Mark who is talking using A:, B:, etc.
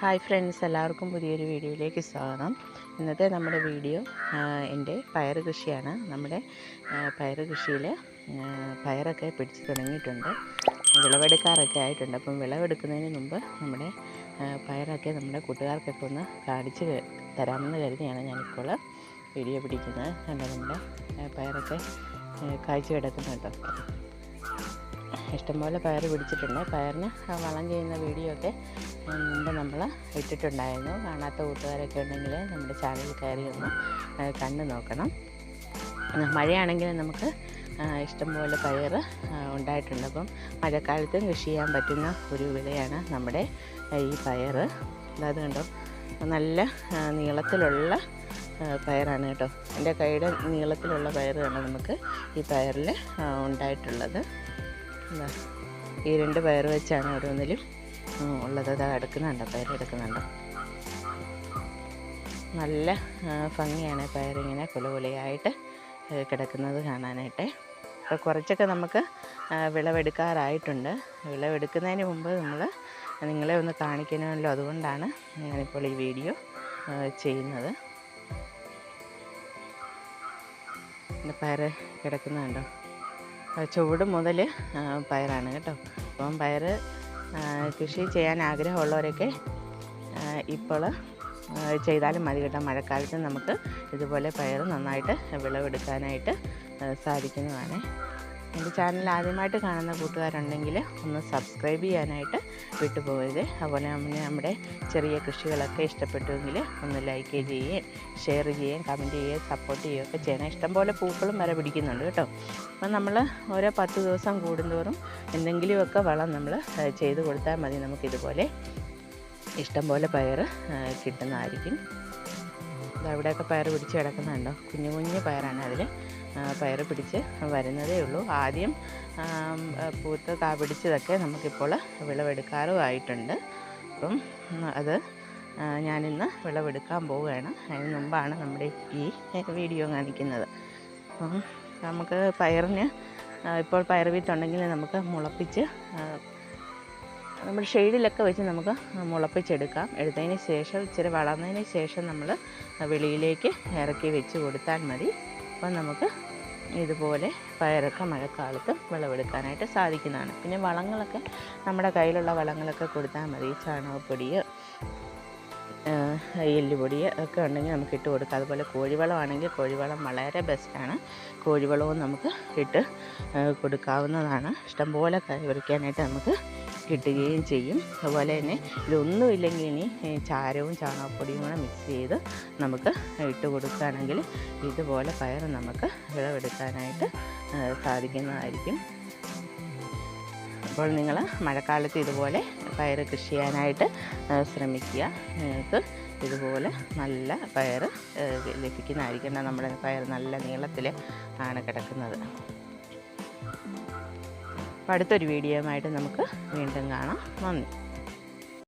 A: Hi friends, എല്ലാവർക്കും പുതിയൊരു വീഡിയോയിലേക്ക് സ്വാഗതം. ഇന്നത്തെ നമ്മുടെ വീഡിയോ എൻ്റെ പയർ കൃഷിയാണ്. നമ്മുടെ പയർ കൃഷിയിൽ പയറൊക്കെ പിടിച്ച് തുടങ്ങിയിട്ടുണ്ട്, വിളവെടുക്കാറൊക്കെ ആയിട്ടുണ്ട്. അപ്പം വിളവെടുക്കുന്നതിന് മുമ്പ് നമ്മുടെ പയറൊക്കെ നമ്മുടെ കൂട്ടുകാർക്കൊക്കെ ഒന്ന് കാണിച്ച് തരാമെന്ന് കരുതിയാണ് ഞാനിപ്പോൾ വീഡിയോ പിടിക്കുന്നത്. കണ്ടോ, നമ്മുടെ പയറൊക്കെ കായ്ച്ചു കിടക്കുന്നുണ്ടോ. ഇഷ്ടംപോലെ പയർ പിടിച്ചിട്ടുണ്ട്. പയറിന് വളം ചെയ്യുന്ന വീഡിയോ ഒക്കെ മുമ്പ് നമ്മൾ ഇട്ടിട്ടുണ്ടായിരുന്നു. കാണാത്ത കൂട്ടുകാരൊക്കെ ഉണ്ടെങ്കിൽ നമ്മുടെ ചാനൽ കയറി ഒന്ന് കണ്ടു നോക്കണം. മഴയാണെങ്കിൽ നമുക്ക് ഇഷ്ടംപോലെ പയർ ഉണ്ടായിട്ടുണ്ട്. അപ്പം മഴക്കാലത്തും കൃഷി ചെയ്യാൻ പറ്റുന്ന ഒരു വിളയാണ് നമ്മുടെ ഈ പയർ. അതായത് കണ്ടോ, നല്ല നീളത്തിലുള്ള പയറാണ് കേട്ടോ. എൻ്റെ കൈയുടെ നീളത്തിലുള്ള പയറാണ് നമുക്ക് ഈ പയറിൽ ഉണ്ടായിട്ടുള്ളത്. ഈ രണ്ട് പയർ വെച്ചാണ് ഓരോന്നിലും ഉള്ളത്. അത് എടുക്കുന്നുണ്ടോ, പയർ എടുക്കുന്നുണ്ടോ. നല്ല ഭംഗിയാണ് പയറിങ്ങനെ കുലകുലയായിട്ട് കിടക്കുന്നത് കാണാനായിട്ട്. അപ്പോൾ കുറച്ചൊക്കെ നമുക്ക് വിളവെടുക്കാറായിട്ടുണ്ട്. വിളവെടുക്കുന്നതിന് മുമ്പ് നിങ്ങളെ ഒന്ന് കാണിക്കണമല്ലോ, അതുകൊണ്ടാണ് ഞാനിപ്പോൾ ഈ വീഡിയോ ചെയ്യുന്നത്. പയർ കിടക്കുന്നുണ്ടോ, ചുവട് മുതൽ പയറാണ് കേട്ടോ. അപ്പം പയർ കൃഷി ചെയ്യാൻ ആഗ്രഹമുള്ളവരൊക്കെ ഇപ്പോൾ ചെയ്താലും മതി കേട്ടോ. മഴക്കാലത്ത് നമുക്ക് ഇതുപോലെ പയർ നന്നായിട്ട് വിളവെടുക്കാനായിട്ട് സാധിക്കുന്നതാണ്. എൻ്റെ ചാനൽ ആദ്യമായിട്ട് കാണുന്ന കൂട്ടുകാരുണ്ടെങ്കിൽ ഒന്ന് സബ്സ്ക്രൈബ് ചെയ്യാനായിട്ട് വിട്ടുപോകരുത്. അതുപോലെ നമ്മുടെ ചെറിയ കൃഷികളൊക്കെ ഇഷ്ടപ്പെട്ടുവെങ്കിൽ ഒന്ന് ലൈക്ക് ചെയ്യുകയും ഷെയർ ചെയ്യുകയും കമൻറ്റ് ചെയ്യുകയും സപ്പോർട്ട് ചെയ്യുകയൊക്കെ ചെയ്യണം. ഇഷ്ടംപോലെ പൂക്കളും വരെ പിടിക്കുന്നുണ്ട് കേട്ടോ. അപ്പം നമ്മൾ ഓരോ 10 ദിവസം കൂടുന്തോറും എന്തെങ്കിലുമൊക്കെ വളം നമ്മൾ ചെയ്ത് കൊടുത്താൽ മതി. നമുക്കിതുപോലെ ഇഷ്ടംപോലെ പയർ കിട്ടുന്നതായിരിക്കും. അവിടെയൊക്കെ പയർ പിടിച്ച് കിടക്കുന്നുണ്ടോ. കുഞ്ഞു കുഞ്ഞു പയറാണ്, അതിൽ പയർ പിടിച്ച് വരുന്നതേ ഉള്ളൂ. ആദ്യം പൂത്ത് കാ പിടിച്ചതൊക്കെ നമുക്കിപ്പോൾ വിളവെടുക്കാറും ആയിട്ടുണ്ട്. അപ്പം അത് ഞാനിന്ന് വിളവെടുക്കാൻ പോവുകയാണ്. അതിന് മുമ്പാണ് നമ്മുടെ ഈ വീഡിയോ കാണിക്കുന്നത്. അപ്പം നമുക്ക് പയറിന് ഇപ്പോൾ പയർ വിത്തുണ്ടെങ്കിൽ നമുക്ക് മുളപ്പിച്ച് നമ്മുടെ ഷെയ്ഡിലൊക്കെ വെച്ച് നമുക്ക് മുളപ്പിച്ചെടുക്കാം. എടുത്തതിന് ശേഷം ഇച്ചിരി വളർന്നതിന് ശേഷം നമ്മൾ വെളിയിലേക്ക് ഇറക്കി വെച്ച് കൊടുത്താൽ മതി. അപ്പം നമുക്ക് ഇതുപോലെ പയറൊക്കെ മഴക്കാലത്ത് വിളവെടുക്കാനായിട്ട് സാധിക്കുന്നതാണ്. പിന്നെ വളങ്ങളൊക്കെ നമ്മുടെ കയ്യിലുള്ള വളങ്ങളൊക്കെ കൊടുത്താൽ മതി. ചാണകപ്പൊടി, എല്ലുപൊടി ഒക്കെ ഉണ്ടെങ്കിൽ നമുക്ക് ഇട്ട് കൊടുക്കാം. അതുപോലെ കോഴിവളമാണെങ്കിൽ കോഴിവളം വളരെ ബെസ്റ്റാണ്. കോഴിവളവും നമുക്ക് ഇട്ട് കൊടുക്കാവുന്നതാണ്. ഇഷ്ടംപോലെ പറിക്കാനായിട്ട് നമുക്ക് കിട്ടുകയും ചെയ്യും. അതുപോലെ തന്നെ ഇതൊന്നുമില്ലെങ്കിൽ ഇനി ചാരവും ചാണകപ്പൊടിയും കൂടെ മിക്സ് ചെയ്ത് നമുക്ക് ഇട്ട് കൊടുക്കുകയാണെങ്കിൽ ഇതുപോലെ പയർ നമുക്ക് വിളവെടുക്കാനായിട്ട് സാധിക്കുന്നതായിരിക്കും. അപ്പോൾ നിങ്ങൾ മഴക്കാലത്ത് ഇതുപോലെ പയർ കൃഷി ചെയ്യാനായിട്ട് ശ്രമിക്കുക. നിങ്ങൾക്ക് ഇതുപോലെ നല്ല പയർ ലഭിക്കുന്നതായിരിക്കും. നമ്മുടെ പയർ നല്ല നീളത്തിൽ ആണ് കിടക്കുന്നത്. അപ്പോൾ അടുത്തൊരു വീഡിയോയുമായിട്ട് നമുക്ക് വീണ്ടും കാണാം. നന്ദി.